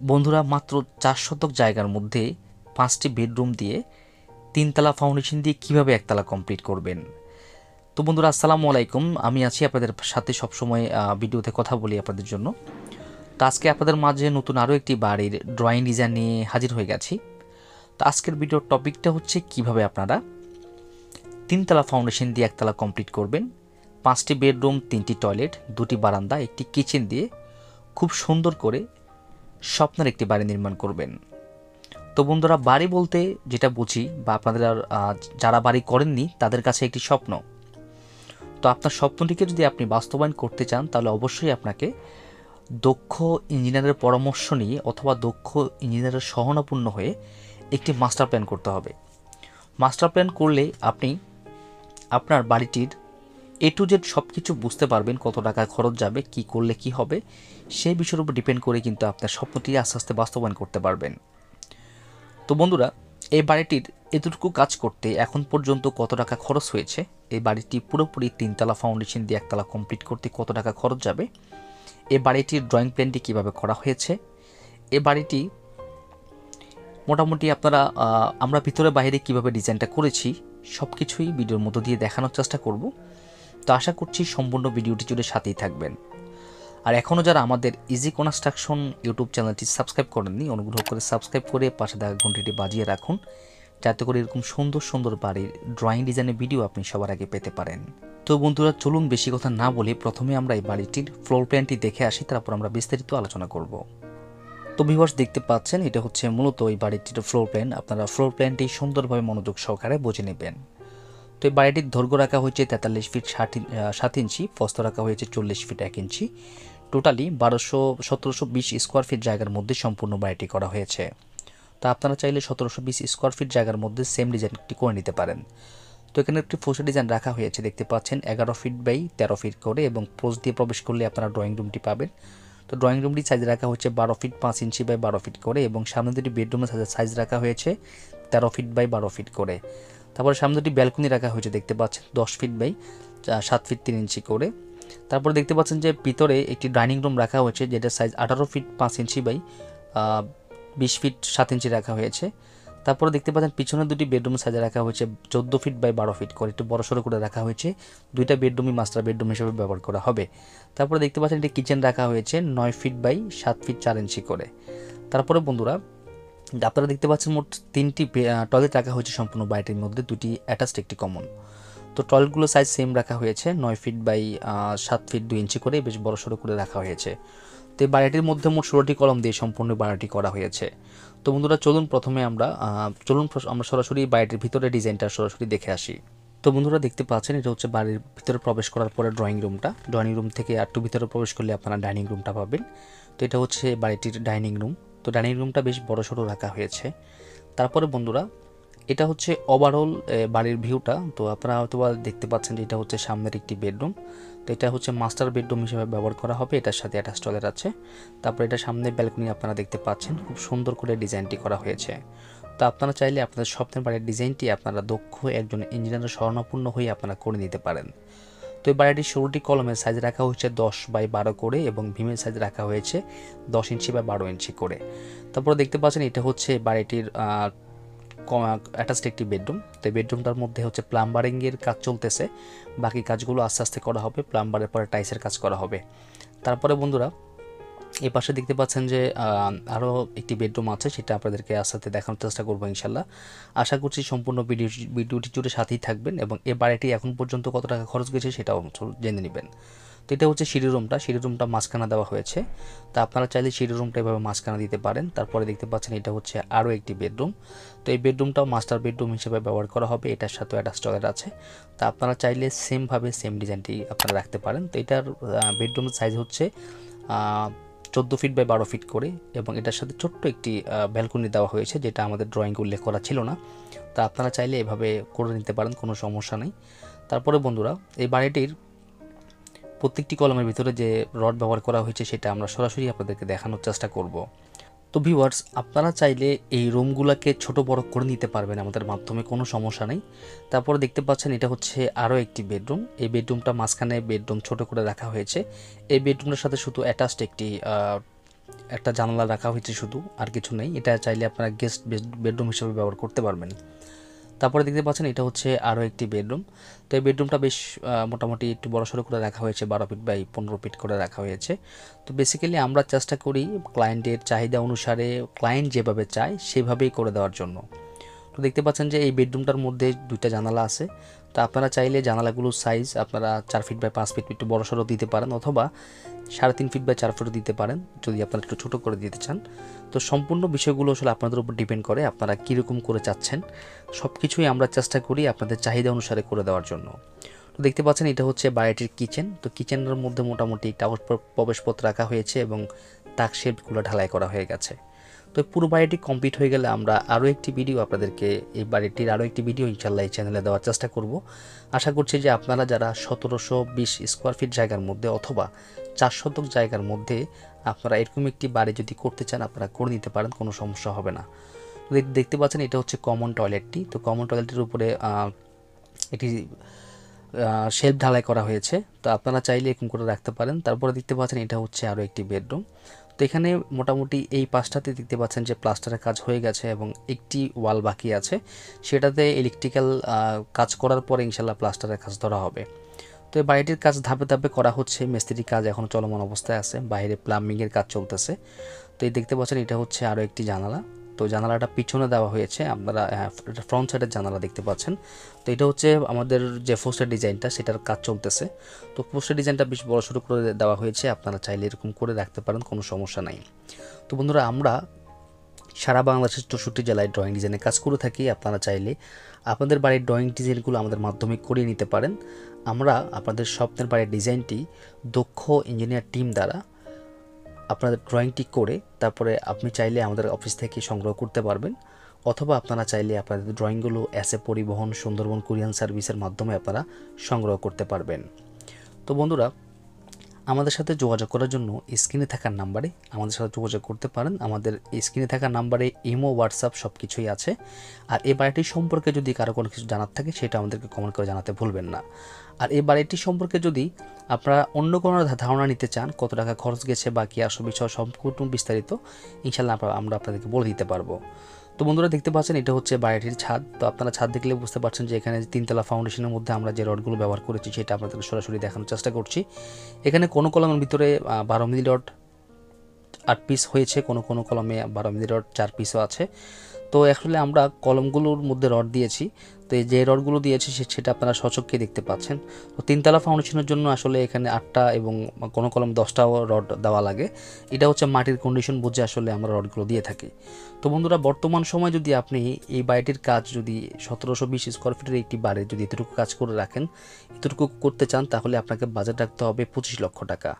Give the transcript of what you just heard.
বন্ধুরা মাত্র ৪ শতক জায়গার মধ্যে ৫টি বেডরুম দিয়ে ৩ তলা ফাউন্ডেশন দিয়ে কিভাবে একতলা কমপ্লিট করবেন। তো বন্ধুরা আসসালামু আলাইকুম, আমি আছি আপনাদের সাথে সবসময় ভিডিওতে কথা বলি আপনাদের জন্য। তো আজকে আপনাদের মাঝে নতুন আরও একটি বাড়ির ড্রয়িং ডিজাইন নিয়ে হাজির হয়ে গেছি। তো আজকের ভিডিওর টপিকটা হচ্ছে কিভাবে আপনারা ৩ তলা ফাউন্ডেশন দিয়ে একতলা কমপ্লিট করবেন। ৫টি বেডরুম, ৩টি টয়লেট, 2টি বারান্দা, একটি কিচেন দিয়ে খুব সুন্দর করে স্বপ্নের একটি বাড়ি নির্মাণ করবেন। তো বন্ধুরা বাড়ি বলতে যেটা বুঝি বা আপনাদের যারা বাড়ি করেননি তাদের কাছে একটি স্বপ্ন। তো আপনার স্বপ্নটিকে যদি আপনি বাস্তবায়ন করতে চান তাহলে অবশ্যই আপনাকে দক্ষ ইঞ্জিনিয়ারের পরামর্শ নিয়ে অথবা দক্ষ ইঞ্জিনিয়ারের সহানুপূর্ণ হয়ে একটি মাস্টার প্ল্যান করতে হবে। মাস্টার প্ল্যান করলে আপনি আপনার বাড়িটির এ টু জেড সব কিছু বুঝতে পারবেন, কত টাকা খরচ যাবে, কি করলে কি হবে, সেই বিষয়ের উপর ডিপেন্ড করে কিন্তু আপনার স্বপ্নটি আস্তে আস্তে বাস্তবায়ন করতে পারবেন। তো বন্ধুরা এই বাড়িটির এতটুকু কাজ করতে এখন পর্যন্ত কত টাকা খরচ হয়েছে, এই বাড়িটি পুরোপুরি ৩ তলা ফাউন্ডেশন দিয়ে একতলা কমপ্লিট করতে কত টাকা খরচ যাবে, এই বাড়িটির ড্রয়িং প্ল্যানটি কীভাবে করা হয়েছে, এই বাড়িটি মোটামুটি আপনারা আমরা ভিতরে বাইরে কিভাবে ডিজাইনটা করেছি সব কিছুই ভিডিওর মধ্য দিয়ে দেখানোর চেষ্টা করব। তো আশা করছি সম্পূর্ণ ভিডিওটি জুড়ে সাথেই থাকবেন। আর এখনও যারা আমাদের ইজি কনস্ট্রাকশন ইউটিউব চ্যানেলটি সাবস্ক্রাইব করেননি, অনুগ্রহ করে সাবস্ক্রাইব করে পাশে থাকা ঘন্টিটি বাজিয়ে রাখুন, যাতে করে এরকম সুন্দর সুন্দর বাড়ির ড্রয়িং ডিজাইনের ভিডিও আপনি সবার আগে পেতে পারেন। তো বন্ধুরা চলুন বেশি কথা না বলে প্রথমে আমরা এই বাড়িটির ফ্লোর প্ল্যানটি দেখে আসি, তারপর আমরা বিস্তারিত আলোচনা করব। তো ভিউয়ার্স দেখতে পাচ্ছেন এটা হচ্ছে মূলত এই বাড়িটির ফ্লোর প্ল্যান। আপনারা ফ্লোর প্ল্যানটি সুন্দরভাবে মনোযোগ সহকারে বুঝে নেবেন। তো এই বাড়িটির দৈর্ঘ্য রাখা হয়েছে 43 ফিট 7 ইঞ্চি, প্রস্থ রাখা হয়েছে 40 ফিট 1 ইঞ্চি। টোটালি 1720 স্কোয়ার ফিট জায়গার মধ্যে সম্পূর্ণ বাড়িটি করা হয়েছে। তো আপনারা চাইলে 1720 স্কোয়ার ফিট জায়গার মধ্যে সেম ডিজাইনটি করে নিতে পারেন। তো এখানে একটি ফোসা ডিজাইন রাখা হয়েছে, দেখতে পাচ্ছেন 11 ফিট বাই 13 ফিট করে, এবং পোস্ট দিয়ে প্রবেশ করলে আপনারা ড্রয়িং রুমটি পাবেন। তো ড্রয়িং রুমটি সাইজ রাখা হচ্ছে 12 ফিট 5 ইঞ্চি বাই 12 ফিট করে, এবং সামনে দুটি বেডরুমের সাইজ রাখা হয়েছে 13 ফিট বাই 12 ফিট করে। তারপরে সামনে দুটি ব্যালকনি রাখা হয়েছে, দেখতে পাচ্ছেন 10 ফিট বাই 7 ফিট 3 ইঞ্চি করে। তারপরে দেখতে পাচ্ছেন যে ভিতরে একটি ডাইনিং রুম রাখা হয়েছে, যেটা size 18 feet 5 inch by 20 feet 7 inch রাখা হয়েছে। তারপরে দেখতে পাচ্ছেন পিছনে দুটি বেডরুম সাইজে রাখা হয়েছে 14 ফিট বাই 12 ফিট করে, একটু বড়সড় করে রাখা হয়েছে। দুইটা বেডরুমই মাস্টার বেডরুম হিসেবে ব্যবহার করা হবে। তারপরে দেখতে পাচ্ছেন একটি কিচেন রাখা হয়েছে 9 ফিট বাই 7 ফিট 4 ইঞ্চি করে। তারপরে বন্ধুরা আপনারা দেখতে পাচ্ছেন মোট 3টি টয়লেট রাখা হয়েছে সম্পূর্ণ বাড়িটির মধ্যে, দুটি অ্যাটাচড একটি কমন। তো টয়লেটগুলো সাইজ সেম রাখা হয়েছে 9 ফিট বাই 7 ফিট 2 ইঞ্চি করে, বেশ বড়সড় করে রাখা হয়েছে। তো এই বাড়িটির মধ্যে মোট 16টি কলম দিয়ে সম্পূর্ণ বাড়িটি করা হয়েছে। তো বন্ধুরা চলুন প্রথমে আমরা সরাসরি বাড়িটির ভিতরে ডিজাইনটা সরাসরি দেখে আসি। তো বন্ধুরা দেখতে পাচ্ছেন এটা হচ্ছে বাড়ির ভিতরে প্রবেশ করার পরে ড্রয়িং রুমটা। ড্রয়িং রুম থেকে একটু ভিতরে প্রবেশ করলে আপনারা ডাইনিং রুমটা পাবেন। তো এটা হচ্ছে বাড়িটির ডাইনিং রুম। তো ডাইনিং রুমটা বেশ বড়সড় রাখা হয়েছে। তারপরে বন্ধুরা এটা হচ্ছে ওভারঅল বাড়ির ভিউটা। তো আপনারা হয়তো দেখতে পাচ্ছেন যে এটা হচ্ছে সামনের একটি বেডরুম। তো এটা হচ্ছে মাস্টার বেডরুম হিসেবে ব্যবহার করা হবে, এটার সাথে অ্যাটাচ টয়লেট আছে। তারপর এটা সামনে ব্যালকনি আপনারা দেখতে পাচ্ছেন, খুব সুন্দর করে ডিজাইনটি করা হয়েছে। তো আপনারা চাইলে আপনাদের স্বপ্নের বাড়ির ডিজাইনটি আপনারা দক্ষ একজন ইঞ্জিনিয়ারের শরণাপন্ন হয়ে আপনারা করে নিতে পারেন। তো এই বাড়িটির 16টি কলমের সাইজ রাখা হয়েছে 10 বাই 12 করে, এবং ভীমের সাইজ রাখা হয়েছে 10 ইঞ্চি বা 12 ইঞ্চি করে। তারপরে দেখতে পাচ্ছেন এটা হচ্ছে বাড়িটির অ্যাটাচড একটি বেডরুম। তো এই বেডরুমটার মধ্যে হচ্ছে প্লাম্বারিংয়ের কাজ চলতেছে, বাকি কাজগুলো আস্তে আস্তে করা হবে, প্লাম্বারের পরে টাইলসের কাজ করা হবে। তারপরে বন্ধুরা এই পাশে দেখতে পাচ্ছেন যে আরও একটি বেডরুম আছে, সেটা আপনাদেরকে আস্তে আস্তে দেখানোর চেষ্টা করবো ইনশাল্লাহ। আশা করছি সম্পূর্ণ ভিডিওটি জুড়ে সাথেই থাকবেন, এবং এই বাড়িটি এখন পর্যন্ত কত টাকা খরচ গেছে সেটাও জেনে নেবেন। তো এটা হচ্ছে সিঁড়ি রুমটা মাঝখানা দেওয়া হয়েছে। তা আপনারা চাইলে সিঁড়ি রুমটা এভাবে মাঝখানা দিতে পারেন। তারপরে দেখতে পাচ্ছেন এটা হচ্ছে আরও একটি বেডরুম। তো এই বেডরুমটাও মাস্টার বেডরুম হিসেবে ব্যবহার করা হবে, এটার সাথে অ্যাটাচ টয়লেট আছে। তা আপনারা চাইলে সেম ডিজাইনটি আপনারা রাখতে পারেন। তো এটার বেডরুমের সাইজ হচ্ছে 14 ফিট বাই 12 ফিট করে, এবং এটার সাথে ছোট্ট একটি ব্যালকনি দেওয়া হয়েছে, যেটা আমাদের ড্রয়িংয়ে উল্লেখ করা ছিল না। তা আপনারা চাইলে এভাবে করে নিতে পারেন, কোনো সমস্যা নেই। তারপরে বন্ধুরা এই বাড়িটির প্রত্যেকটি কলমের ভিতরে যে রড ব্যবহার করা হয়েছে সেটা আমরা সরাসরি আপনাদেরকে দেখানোর চেষ্টা করব। তো ভিউয়ার্স আপনারা চাইলে এই রুমগুলোকে ছোট বড় করে নিতে পারবেন আমাদের মাধ্যমে, কোনো সমস্যা নেই। তারপরে দেখতে পাচ্ছেন এটা হচ্ছে আরও একটি বেডরুম। এই বেডরুমটা মাঝখানে বেডরুম ছোট করে রাখা হয়েছে। এই বেডরুমটার সাথে শুধু অ্যাটাচড একটি একটা জানালা রাখা হয়েছে শুধু, আর কিছু নেই। এটা চাইলে আপনারা গেস্ট বেডরুম হিসেবে ব্যবহার করতে পারবেন। তারপরে দেখতে পাচ্ছেন এটা হচ্ছে আরও একটি বেডরুম। তো এই বেডরুমটা বেশ মোটামুটি একটু বড়সড় করে রাখা হয়েছে, 12 ফিট বাই 15 ফিট করে রাখা হয়েছে। তো বেসিক্যালি আমরা চেষ্টা করি ক্লায়েন্টের চাহিদা অনুসারে ক্লায়েন্ট যেভাবে চায় সেভাবেই করে দেওয়ার জন্য। তো দেখতে পাচ্ছেন যে এই বেডরুমটার মধ্যে 2টা জানালা আছে। তো আপনারা চাইলে জানালাগুলোর সাইজ আপনারা 4 ফিট বাই 5 ফিট একটু বড়সড় দিতে পারেন, অথবা 3.5 ফিট বাই 4 ফিটও দিতে পারেন যদি আপনারা একটু ছোটো করে দিতে চান। তো সম্পূর্ণ বিষয়গুলো আসলে আপনাদের উপর ডিপেন্ড করে আপনারা কীরকম করে চাচ্ছেন। সব কিছুই আমরা চেষ্টা করি আপনাদের চাহিদা অনুসারে করে দেওয়ার জন্য। তো দেখতে পাচ্ছেন এটা হচ্ছে বাড়িটির কিচেন। তো কিচেনের মধ্যে মোটামুটি কাগজ প্রবেশপত্র রাখা হয়েছে এবং তাক শেলফগুলো ঢালাই করা হয়ে গেছে। তো পুরো বাড়িটি কমপ্লিট হয়ে গেলে আমরা আরও একটি ভিডিও আপনাদেরকে, এই বাড়িটির আরও একটি ভিডিও ইনশাল্লাহ এই চ্যানেলে দেওয়ার চেষ্টা করব। আশা করছি যে আপনারা যারা 1720 স্কোয়ার ফিট জায়গার মধ্যে অথবা 4 শতক জায়গার মধ্যে আপনারা এরকম একটি বাড়ি যদি করতে চান আপনারা করে নিতে পারেন, কোনো সমস্যা হবে না। দেখতে পাচ্ছেন এটা হচ্ছে কমন টয়লেটটি। তো কমন টয়লেটের উপরে একটি শেলফ ঢালাই করা হয়েছে। তো আপনারা চাইলে এরকম করে রাখতে পারেন। তারপরে দেখতে পাচ্ছেন এটা হচ্ছে আরও একটি বেডরুম। তো এখানে মোটামুটি এই পাশটাতে দেখতে পাচ্ছেন যে প্লাস্টারের কাজ হয়ে গেছে এবং একটি ওয়াল বাকি আছে, সেটাতে ইলেকট্রিক্যাল কাজ করার পরে ইনশাল্লাহ প্লাস্টারের কাজ ধরা হবে। তো এই বাড়িটির কাজ ধাপে ধাপে করা হচ্ছে, মিস্ত্রির কাজ এখন চলমান অবস্থায় আছে, বাইরে প্লাম্বিংয়ের কাজ চলতেছে। তো এই দেখতে পাচ্ছেন এটা হচ্ছে আরও একটি জানালা। তো জানালাটা পিছনে দেওয়া হয়েছে, আপনারা ফ্রন্ট সাইডের জানালা দেখতে পাচ্ছেন। তো এটা হচ্ছে আমাদের যে পোস্টার ডিজাইনটা সেটার কাজ চলতেছে। তো পোস্টার ডিজাইনটা বেশ বড়সড় করে দেওয়া হয়েছে, আপনারা চাইলে এরকম করে রাখতে পারেন, কোনো সমস্যা নাই। তো বন্ধুরা আমরা সারা বাংলাদেশের 64 জেলায় ড্রয়িং ডিজাইনের কাজ করে থাকি। আপনারা চাইলে আপনাদের বাড়ির ড্রয়িং ডিজাইনগুলো আমাদের মাধ্যমে করিয়ে নিতে পারেন। আমরা আপনাদের স্বপ্নের বাড়ির ডিজাইনটি দক্ষ ইঞ্জিনিয়ার টিম দ্বারা আপনাদের ড্রয়িংটি করে তারপরে আপনি চাইলে আমাদের অফিস থেকে সংগ্রহ করতে পারবেন, অথবা আপনারা চাইলে আপনাদের ড্রয়িংগুলো এসএ পরিবহন, সুন্দরবন কুরিয়ান সার্ভিসের মাধ্যমে আপনারা সংগ্রহ করতে পারবেন। তো বন্ধুরা আমাদের সাথে যোগাযোগ করার জন্য স্ক্রিনে থাকা নাম্বারে আমাদের সাথে যোগাযোগ করতে পারেন। আমাদের স্ক্রিনে থাকা নাম্বারে ইমো, হোয়াটসঅ্যাপ সব কিছুই আছে। আর এই বাড়িটির সম্পর্কে যদি কারো কোনো কিছু জানার থাকে সেটা আমাদেরকে কমেন্ট করে জানাতে ভুলবেন না। আর এই বাড়িটি সম্পর্কে যদি আপনারা অন্য কোনো ধারণা নিতে চান, কত টাকা খরচ গেছে বা কী আসল বিষয় সম্পূর্ণ বিস্তারিত ইনশাল্লাহ আমরা আপনাদেরকে বলে দিতে পারবো। তো বন্ধুরা দেখতে পাচ্ছেন এটা হচ্ছে বাড়িটির ছাদ। তো আপনারা ছাদ দেখলে বুঝতে পারছেন যে এখানে 3তলা ফাউন্ডেশনের মধ্যে আমরা যে রডগুলো ব্যবহার করেছি সেটা আপনাদেরকে সরাসরি দেখানোর চেষ্টা করছি। এখানে কোনো কলমের ভিতরে 12 মিলি রড 8 পিস হয়েছে, কোনো কোনো কলমে 12 মিলি রড 4 পিসও আছে। তো আসলে আমরা কলমগুলোর মধ্যে রড দিয়েছি। তো এই যে রডগুলো দিয়েছি সেটা আপনারা সচক্ষে দেখতে পাচ্ছেন। তো 3তলা ফাউন্ডেশনের জন্য আসলে এখানে 8টা এবং কোনো কলম 10টাও রড দেওয়া লাগে। এটা হচ্ছে মাটির কন্ডিশন বুঝে আসলে আমরা রডগুলো দিয়ে থাকি। তো বন্ধুরা বর্তমান সময় যদি আপনি এই বাড়িটির কাজ যদি 1720 স্কোয়ার ফিটের একটি বাড়ি যদি এতটুকু কাজ করে রাখেন, এতটুকু করতে চান, তাহলে আপনাকে বাজেট রাখতে হবে 25 লক্ষ টাকা।